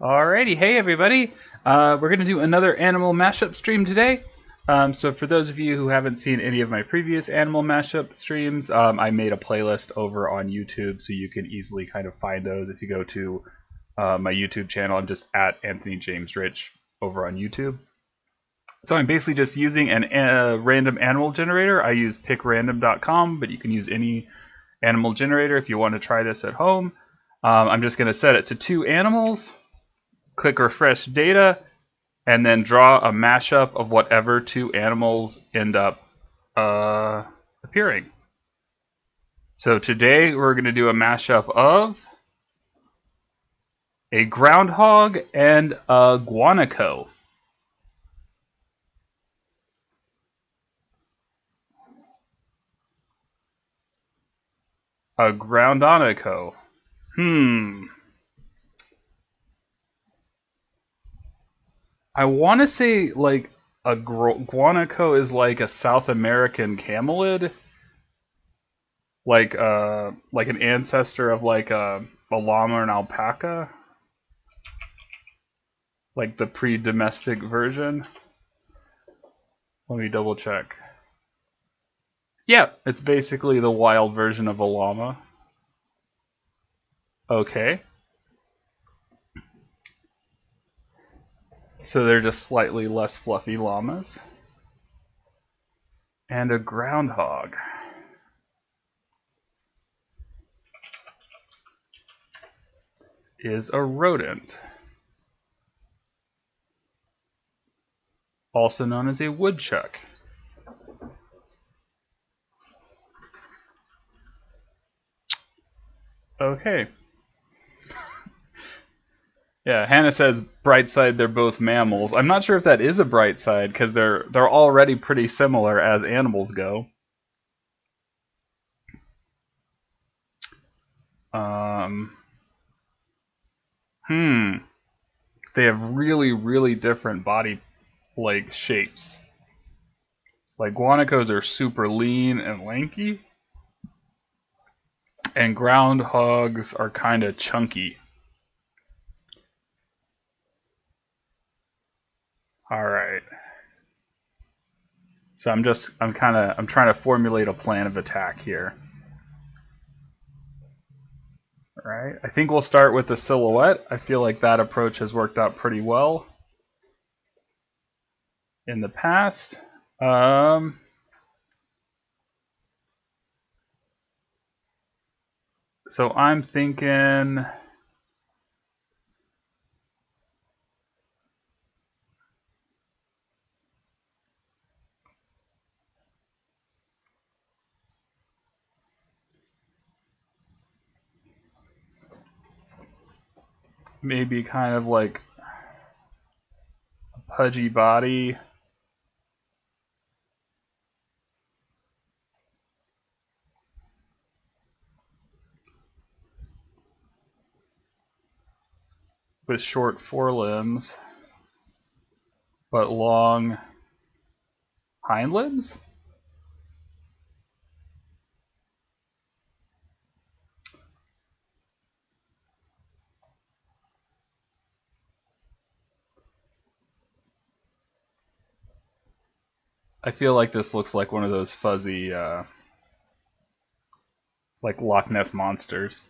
Alrighty, hey everybody. We're going to do another animal mashup stream today. So for those of you who haven't seen any of my previous animal mashup streams, I made a playlist over on YouTube so you can easily kind of find those if you go to my YouTube channel. I'm just at Anthony James Rich over on YouTube. So I'm basically just using a random animal generator. I use pickrandom.com, but you can use any animal generator if you want to try this at home. I'm just going to set it to 2 animals. Click refresh data, and then draw a mashup of whatever 2 animals end up appearing. So today we're going to do a mashup of a groundhog and a guanaco. A groundonico. I want to say like a guanaco is like a South American camelid, like an ancestor of like a llama or an alpaca, like the pre-domestic version. Let me double check. Yeah, it's basically the wild version of a llama. Okay. So they're just slightly less fluffy llamas. And a groundhog. Is a rodent. Also known as a woodchuck. Okay. Yeah, Hannah says bright side they're both mammals. I'm not sure if that is a bright side because they're already pretty similar as animals go. They have really different body like shapes. Like guanacos are super lean and lanky, and groundhogs are kind of chunky. All right. So I'm trying to formulate a plan of attack here. All right. I think we'll start with the silhouette. I feel like that approach has worked out pretty well in the past. So I'm thinking maybe kind of like a pudgy body. With short forelimbs, but long hind limbs? I feel like this looks like one of those fuzzy, like Loch Ness monsters.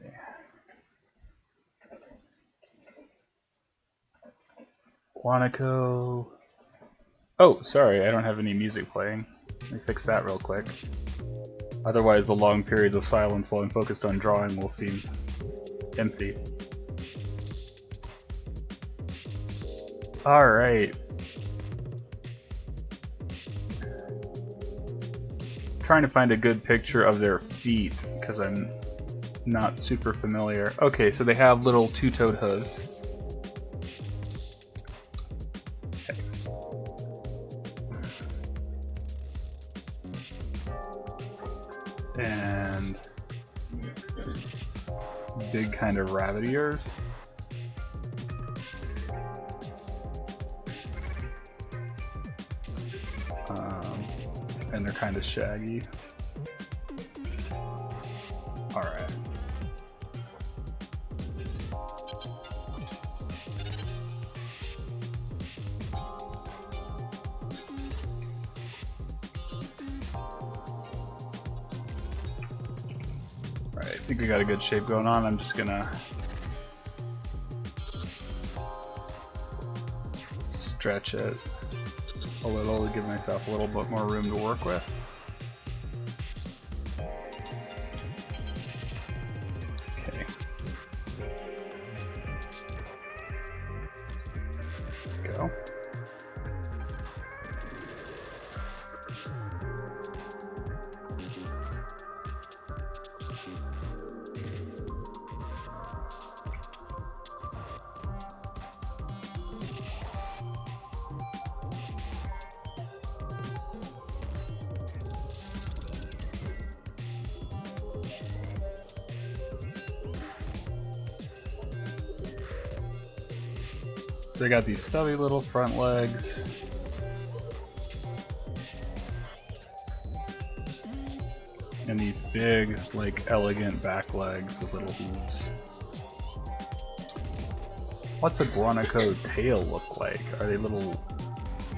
Okay. Guanaco. Oh, sorry, I don't have any music playing. Let me fix that real quick. Otherwise, the long periods of silence while I'm focused on drawing will seem empty. Alright. Trying to find a good picture of their feet because I'm not super familiar. Okay, so they have little 2-toed hooves. Okay. And big kind of rabbit ears. And they're kind of shaggy. Alright. Alright, I think we got a good shape going on. I'm just gonna stretch it a little to give myself a little bit more room to work with. Okay. Go. So I got these stubby little front legs. And these big, like, elegant back legs with little hooves. What's a guanaco tail look like? Are they little...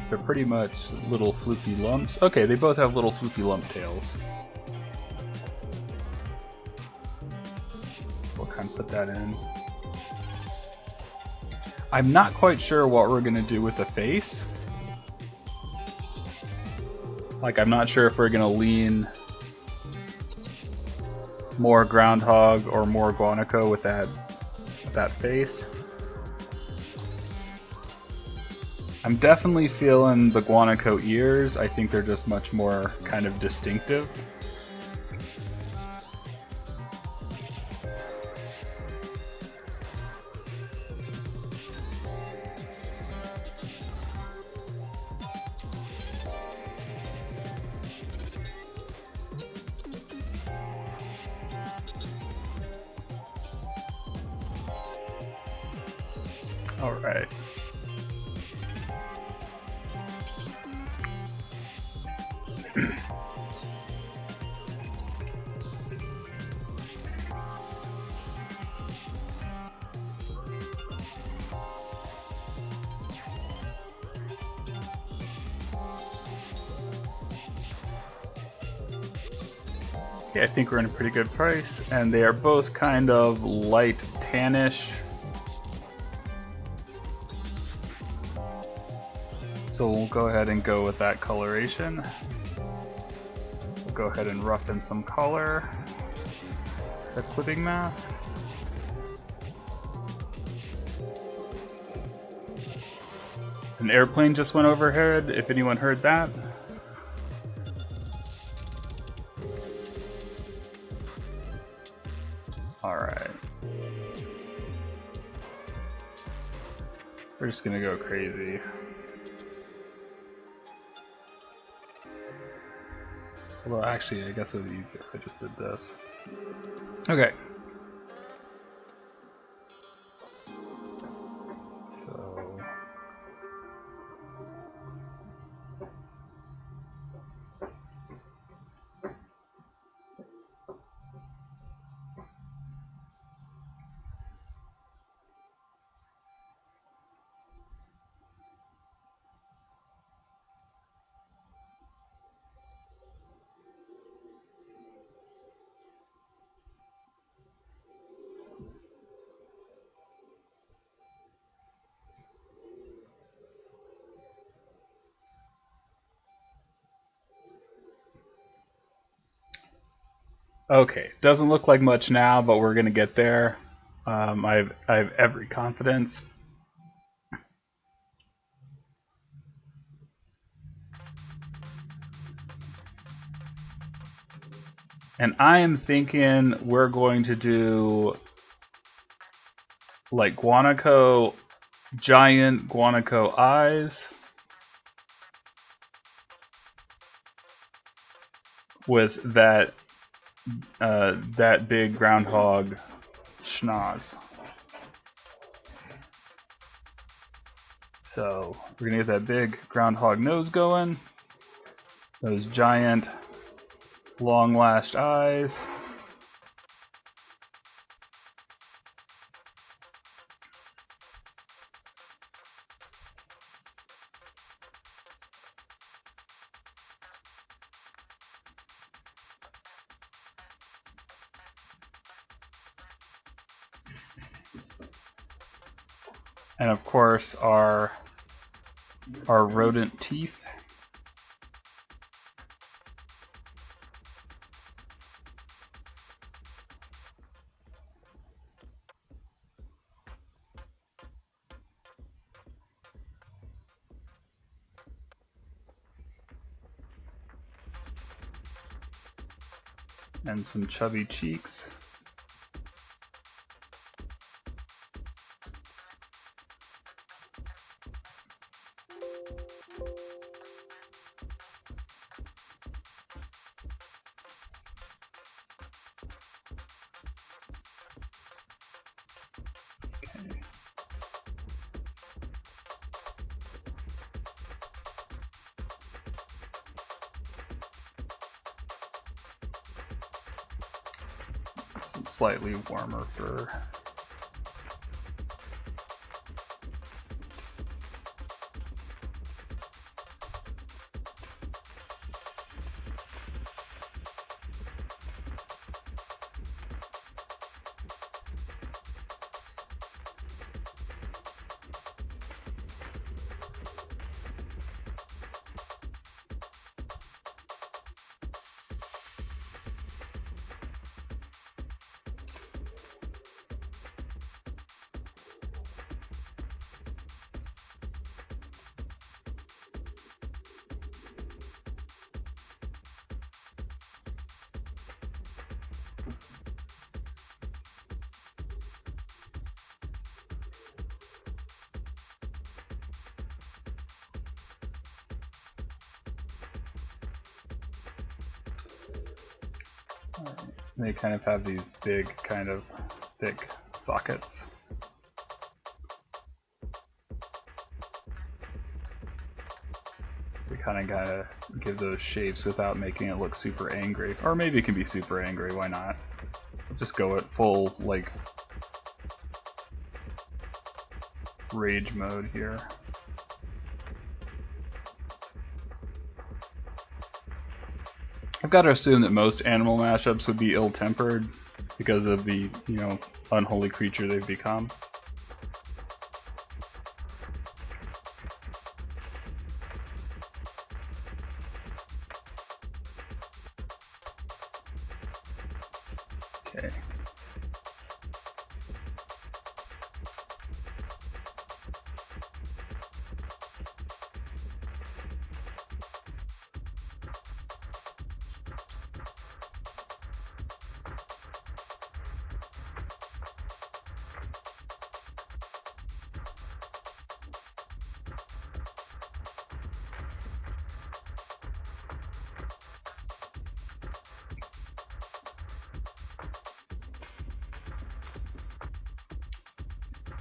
They're pretty much little floofy lumps. Okay, they both have little floofy lump tails. We'll kind of put that in. I'm not quite sure what we're gonna do with the face. Like, I'm not sure if we're gonna lean more groundhog or more guanaco with that face. I'm definitely feeling the guanaco ears. I think they're just much more kind of distinctive. All right. Okay, I think we're in a pretty good price, and they are both kind of light tannish. So we'll go ahead and go with that coloration. We'll go ahead and roughen some color. The clipping mask. An airplane just went overhead, if anyone heard that. Alright. We're just gonna go crazy. Well, actually, I guess it would be easier if I just did this. Okay. So... Okay, doesn't look like much now, but we're gonna get there. I have every confidence. And I am thinking we're going to do like guanaco, giant guanaco eyes with that big groundhog schnoz. So we're gonna get that big groundhog nose going, those giant long lashed eyes. And of course our rodent teeth. And some chubby cheeks. Okay. Some slightly warmer fur. They kind of have these big, kind of thick sockets. They kind of gotta give those shapes without making it look super angry. Or maybe it can be super angry, why not? Just go at full, like, rage mode here. I've got to assume that most animal mashups would be ill-tempered because of the, you know, unholy creature they've become. Okay.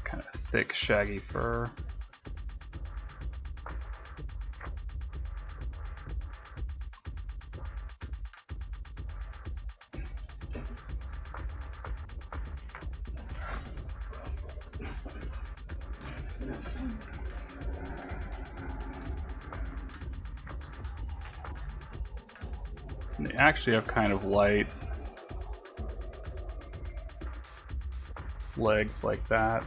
Kind of thick, shaggy fur. And they actually have kind of light legs like that.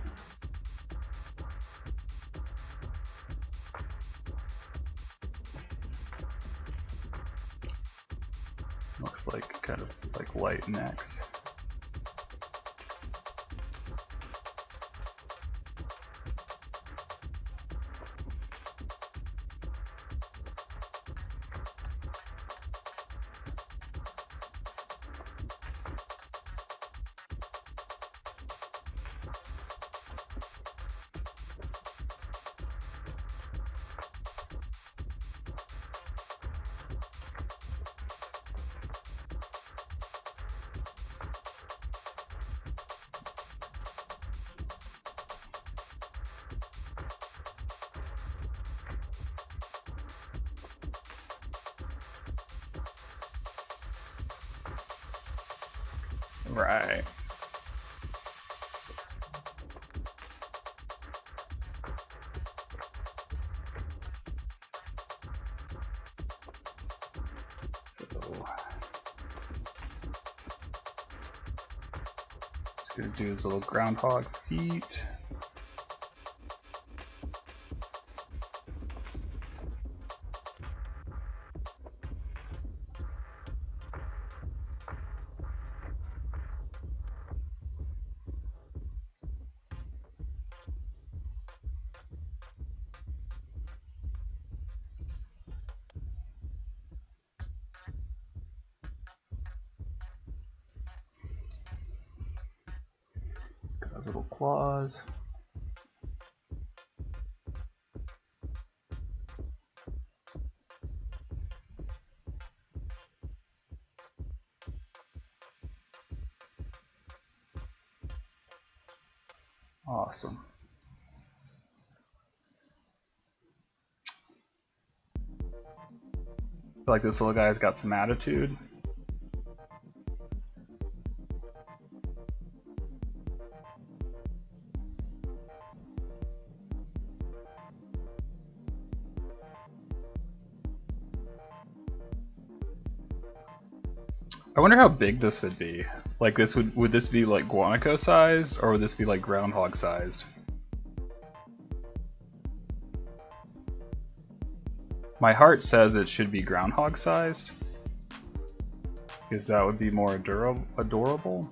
Looks like kind of like light necks. Right. So let's Gonna do his little groundhog feet. Got little claws. Awesome. I feel like this little guy's got some attitude. I wonder how big this would be. Like this would this be like Guanaco sized, or would this be like groundhog sized? My heart says it should be groundhog sized, because that would be more adorable.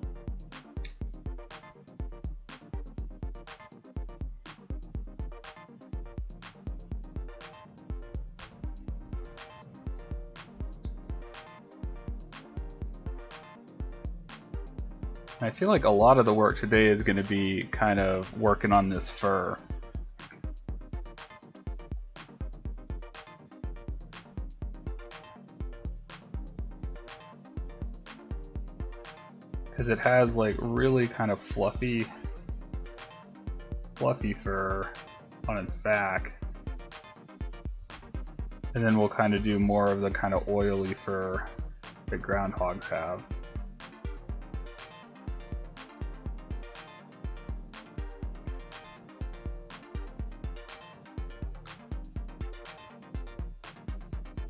I feel like a lot of the work today is going to be kind of working on this fur. Because it has like really kind of fluffy fur on its back. And then we'll kind of do more of the kind of oily fur that groundhogs have.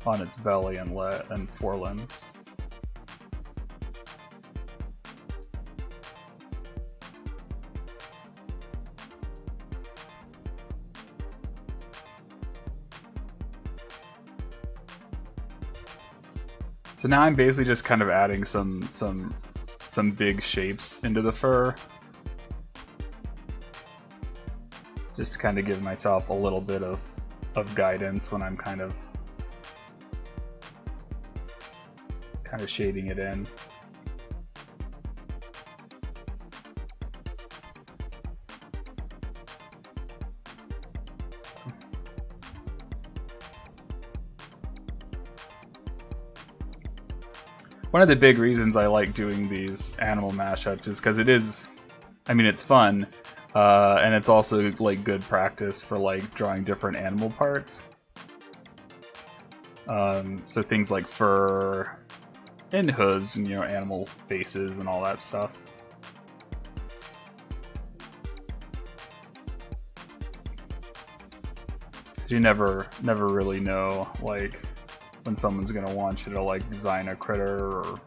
On its belly and forelimbs. So now I'm basically just kind of adding some big shapes into the fur, just to kind of give myself a little bit of guidance when I'm kind of shading it in. One of the big reasons I like doing these animal mashups is because it is, I mean, it's fun, and it's also like good practice for like drawing different animal parts. So things like fur and hooves and, you know, animal faces and all that stuff. You never really know like when someone's gonna want you to like design a critter or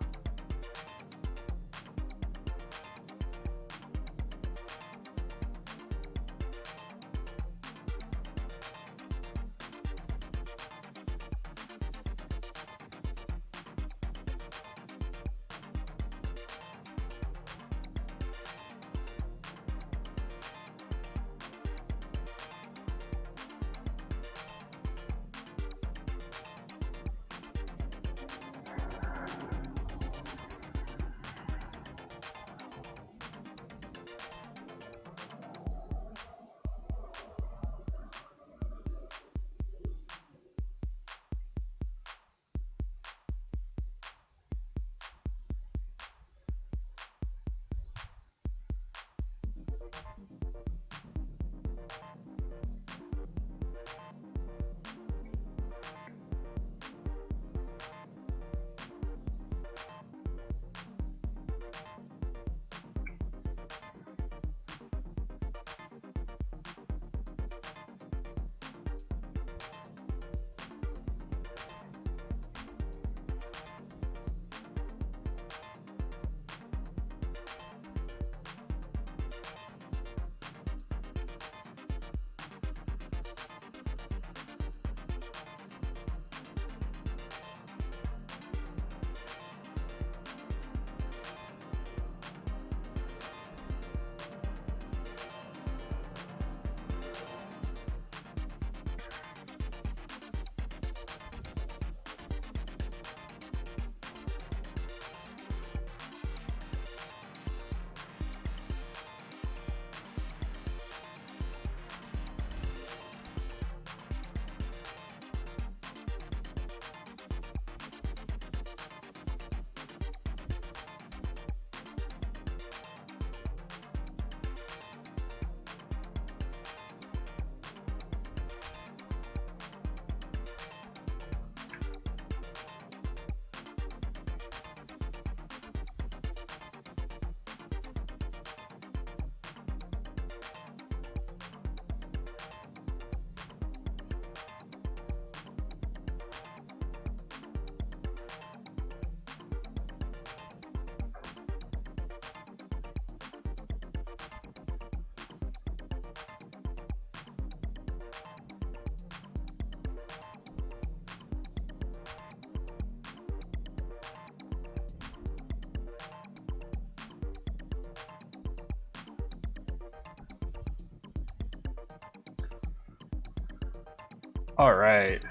Alright.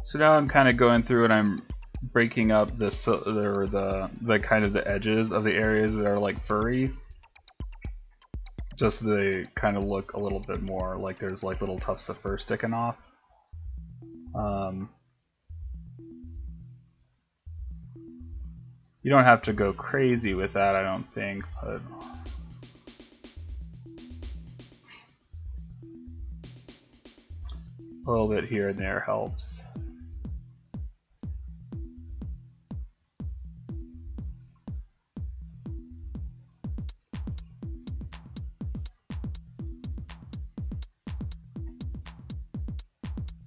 So now I'm kind of going through and I'm breaking up the kind of the edges of the areas that are like furry. Just so they kind of look a little bit more like there's like little tufts of fur sticking off. You don't have to go crazy with that, I don't think, but a little bit here and there helps.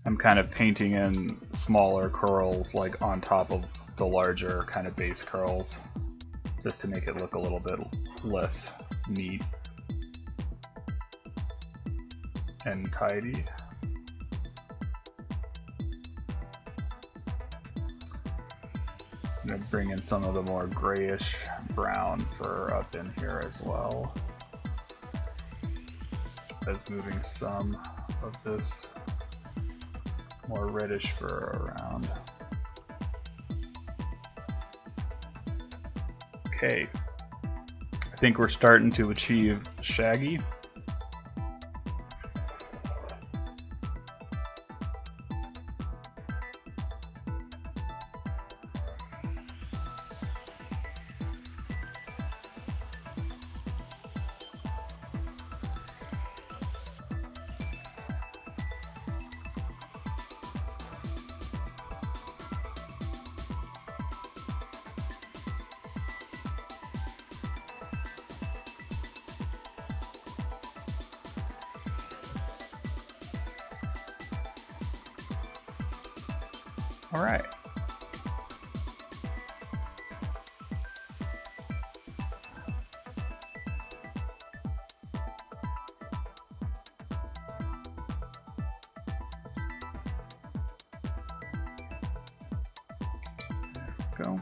I'm kind of painting in smaller curls like on top of the larger kind of base curls, just to make it look a little bit less neat and tidy. I'm going to bring in some of the more grayish brown fur up in here as well, as moving some of this more reddish fur around. Okay, I think we're starting to achieve shaggy. All right. There we go.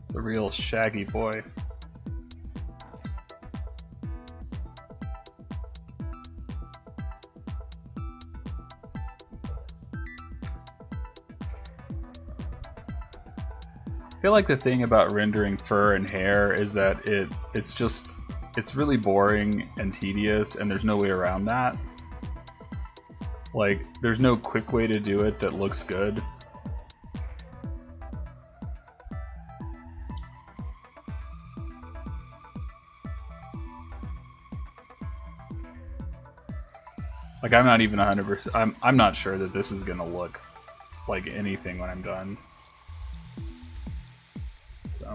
It's a real shaggy boy. I feel like the thing about rendering fur and hair is that it's really boring and tedious, and there's no way around that. Like, there's no quick way to do it that looks good. Like, I'm not even 100%. I'm not sure that this is gonna look like anything when I'm done. So.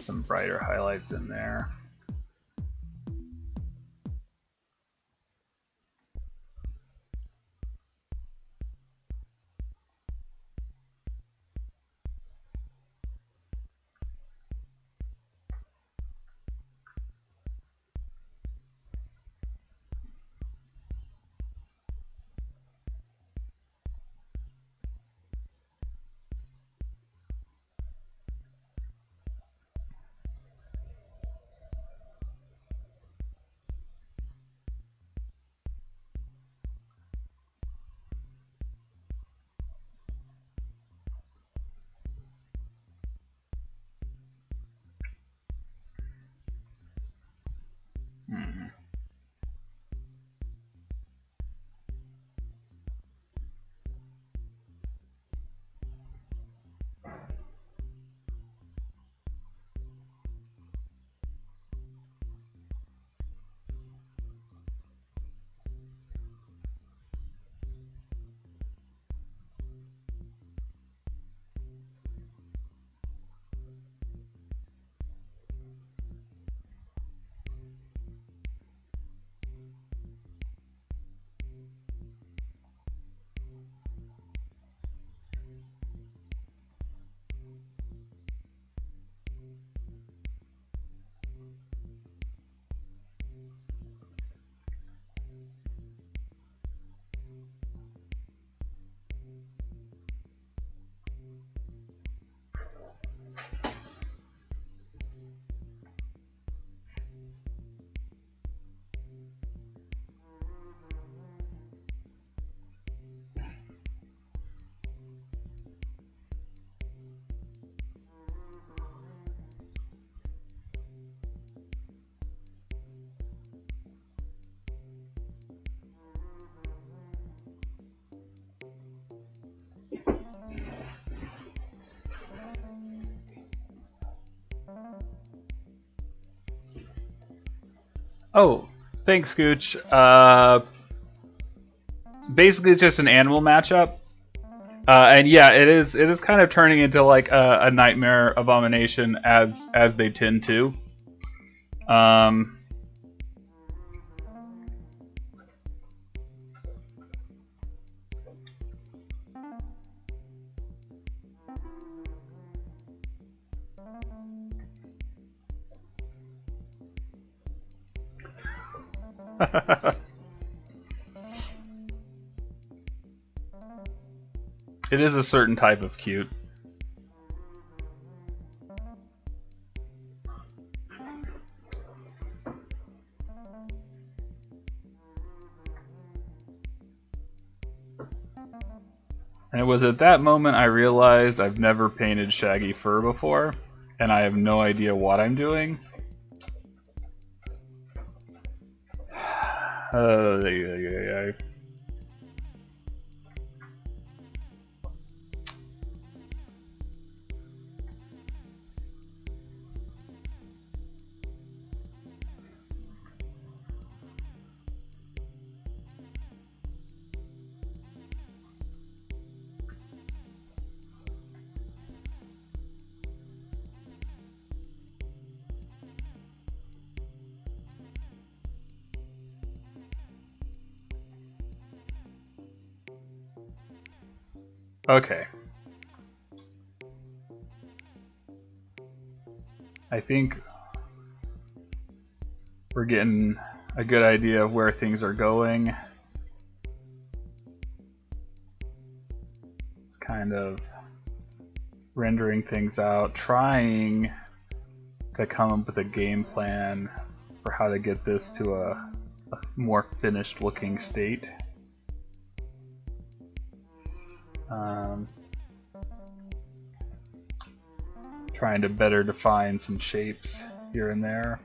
some brighter highlights in there. Oh, thanks, Scooch. Basically, it's just an animal matchup, and yeah, it is kind of turning into like a nightmare abomination as they tend to. It is a certain type of cute. And it was at that moment I realized I've never painted shaggy fur before, and I have no idea what I'm doing. Okay. I think we're getting a good idea of where things are going. It's kind of rendering things out, trying to come up with a game plan for how to get this to a more finished looking state. Trying to better define some shapes here and there.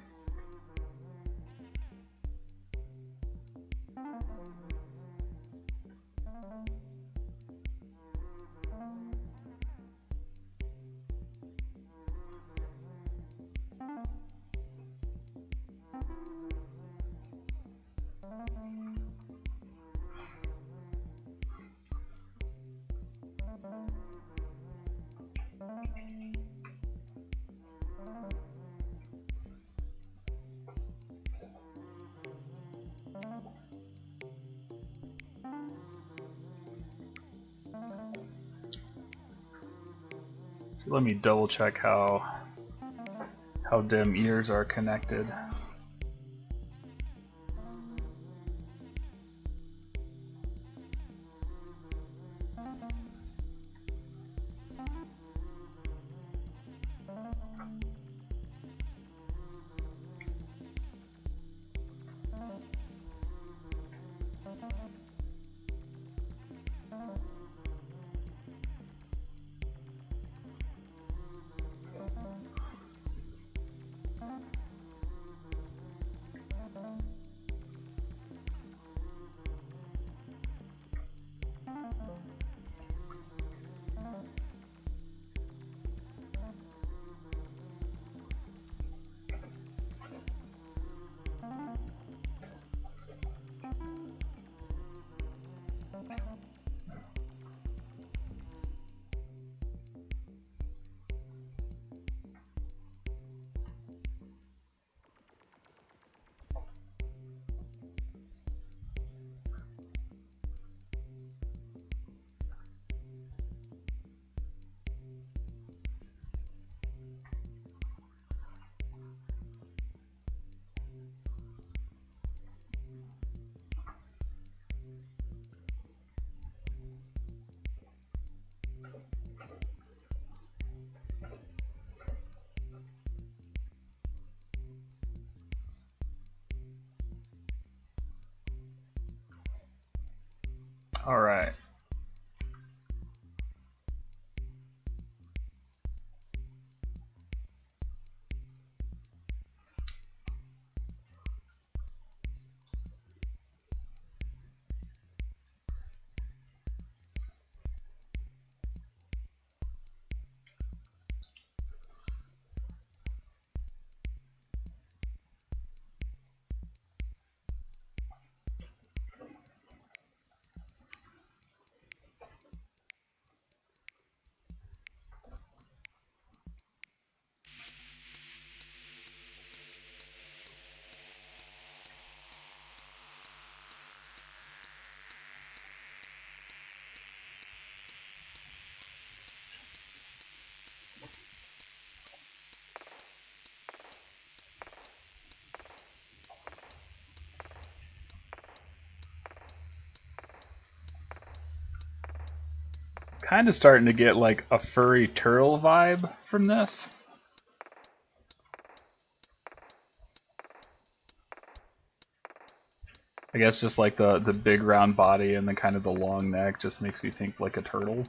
Let me double check how dim ears are connected. All right. Kind of starting to get like a furry turtle vibe from this. I guess just like the big round body and the kind of the long neck just makes me think like a turtle.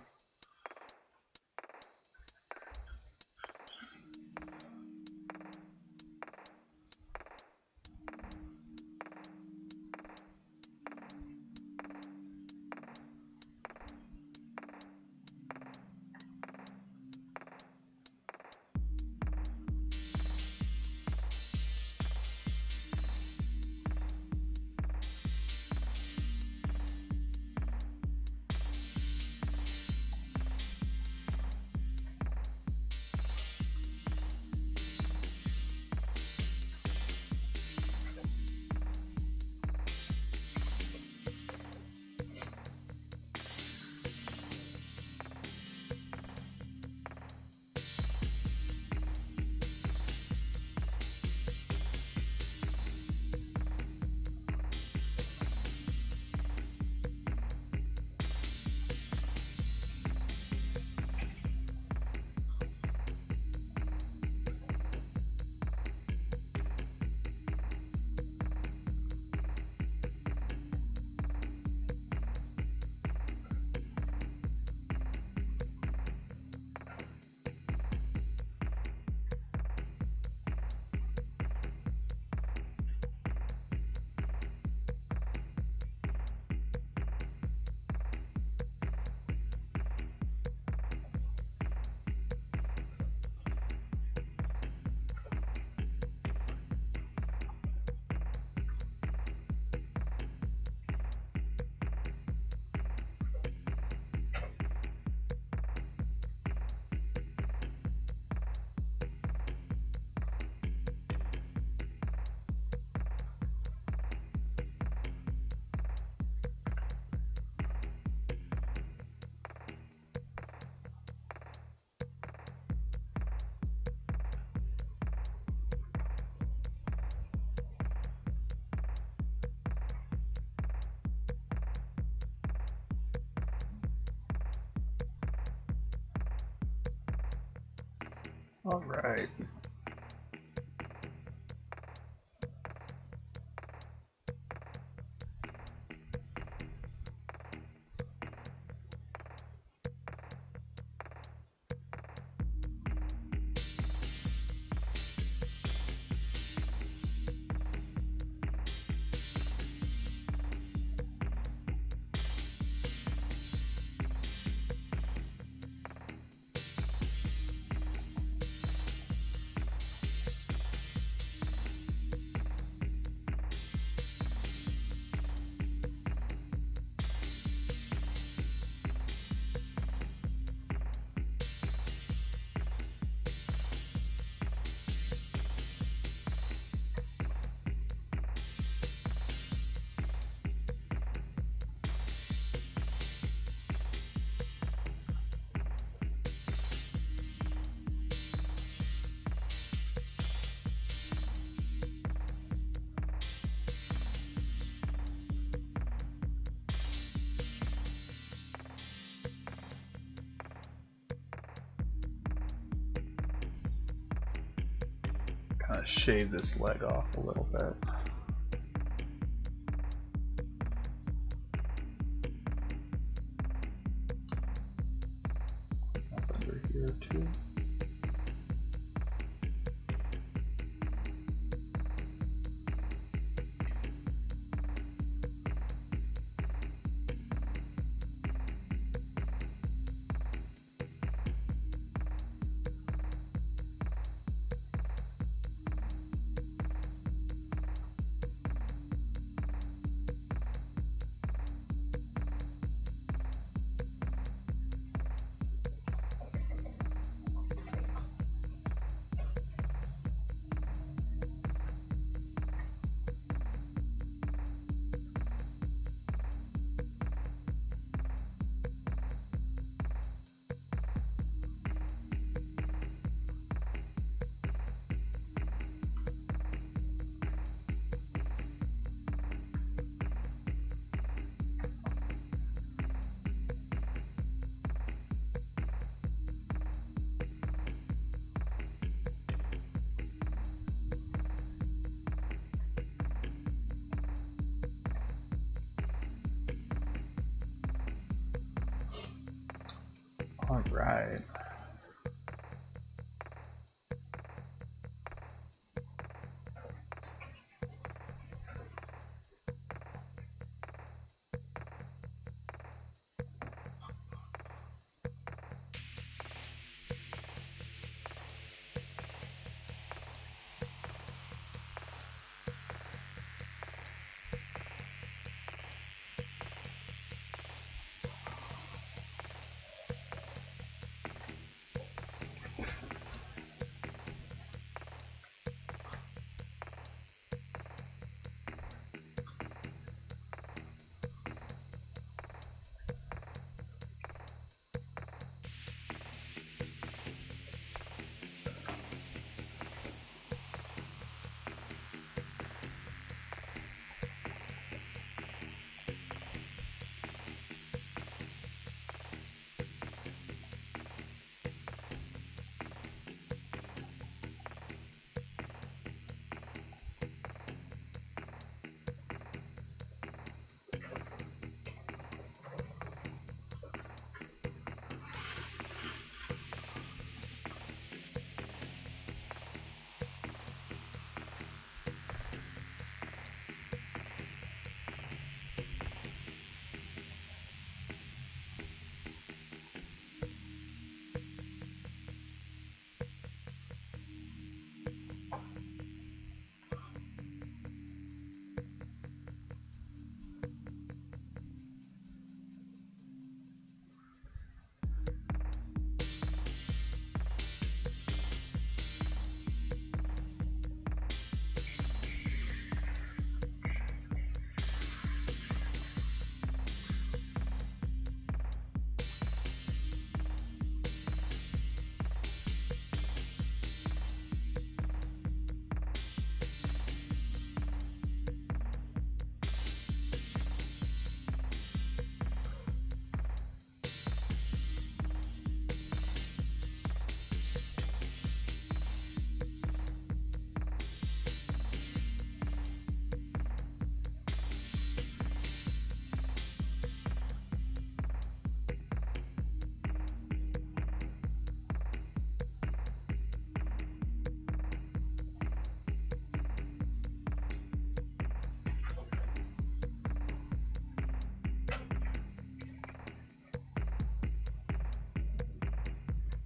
All right. Kind of shave this leg off a little bit. Up under here too. All right.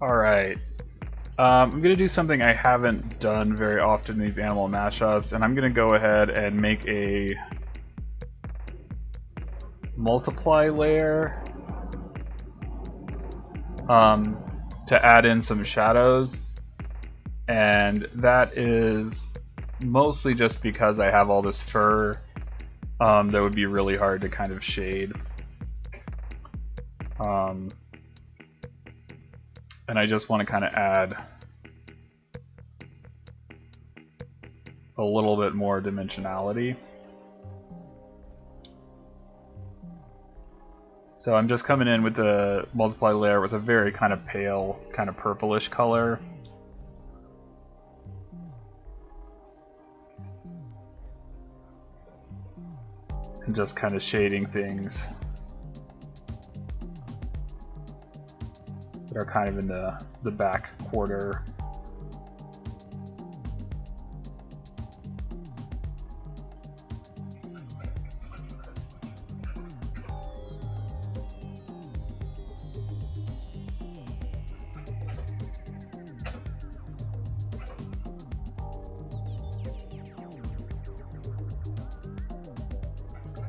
Alright. I'm going to do something I haven't done very often in these animal mashups, and I'm going to go ahead and make a multiply layer to add in some shadows, and that is mostly just because I have all this fur that would be really hard to kind of shade. And I just want to kind of add a little bit more dimensionality. So I'm just coming in with the multiply layer with a very kind of pale, kind of purplish color. And just kind of shading things that are kind of in the back quarter.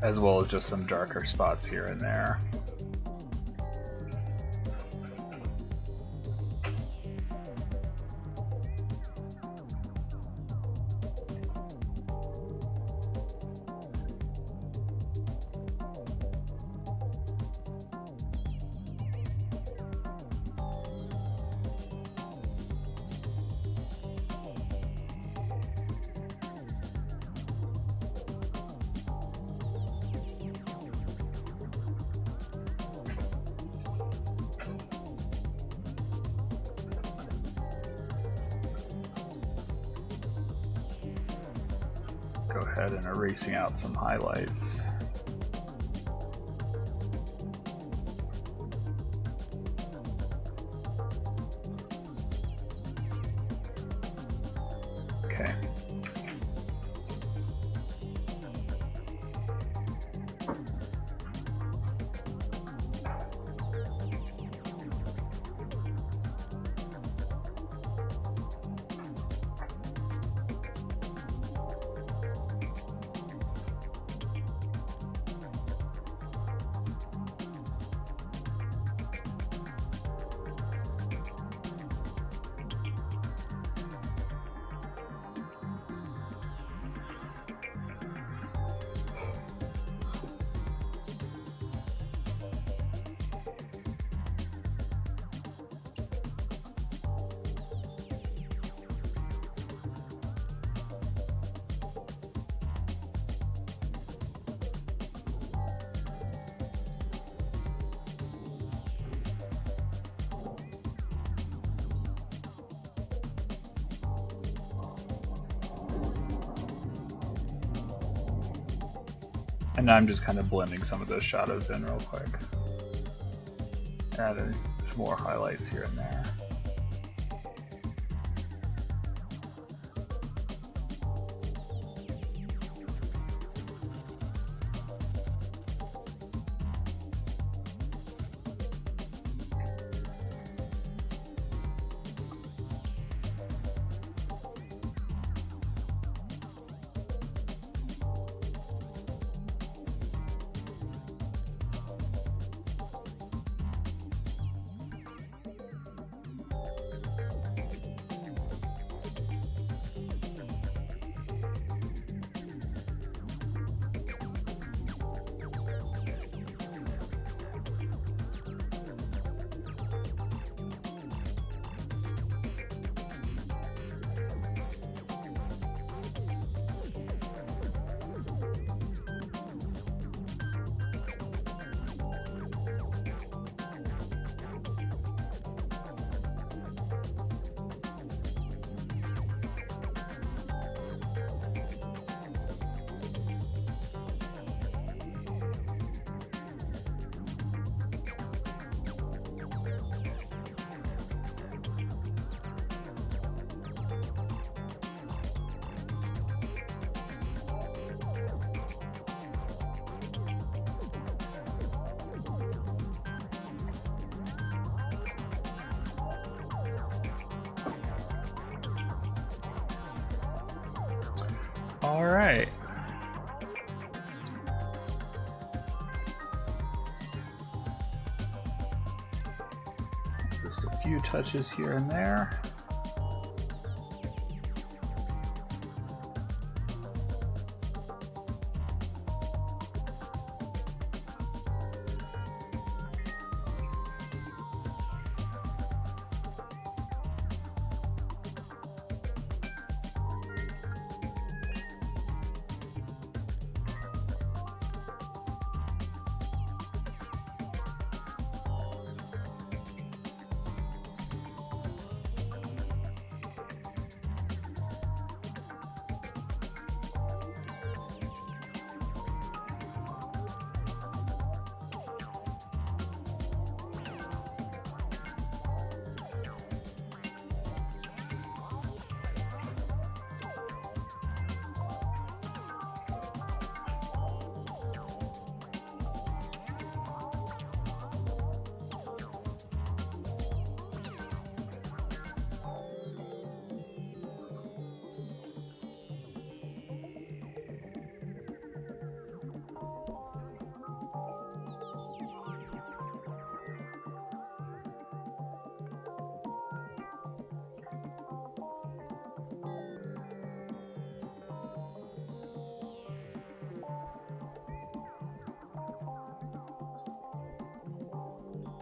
As well as just some darker spots here and there. Go ahead and erasing out some highlights. Okay. And now I'm just kind of blending some of those shadows in real quick. Adding some more highlights here and there. All right. Just a few touches here and there.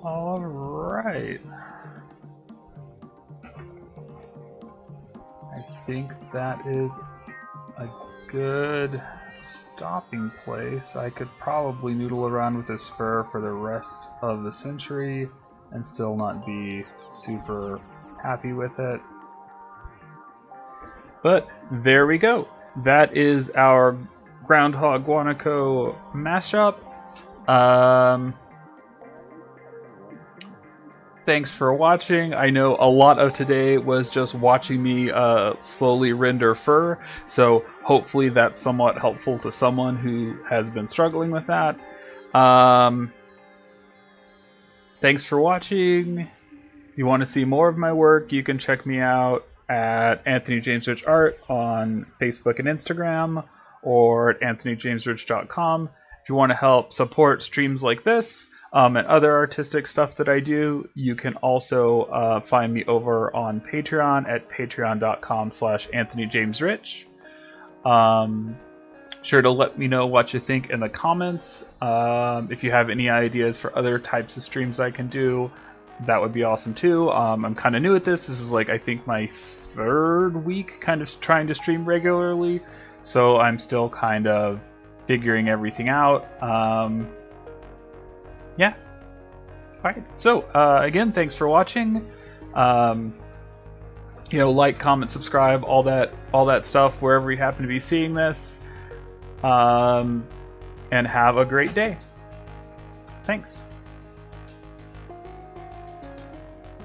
All right. I think that is a good stopping place. I could probably noodle around with this fur for the rest of the century and still not be super happy with it. But there we go. That is our Groundhog Guanaco mashup. Thanks for watching. I know a lot of today was just watching me slowly render fur, so hopefully that's somewhat helpful to someone who has been struggling with that. Thanks for watching. If you want to see more of my work, you can check me out at Anthony James Rich Art on Facebook and Instagram, or at anthonyjamesrich.com. If you want to help support streams like this, and other artistic stuff that I do, you can also find me over on Patreon at patreon.com/AnthonyJamesRich. Sure to let me know what you think in the comments. If you have any ideas for other types of streams I can do, that would be awesome too. I'm kind of new at this. This is like, I think, my third week kind of trying to stream regularly, so I'm still kind of figuring everything out. Yeah. Alright, so again, thanks for watching. Like, comment, subscribe, all that stuff wherever you happen to be seeing this. And have a great day. Thanks.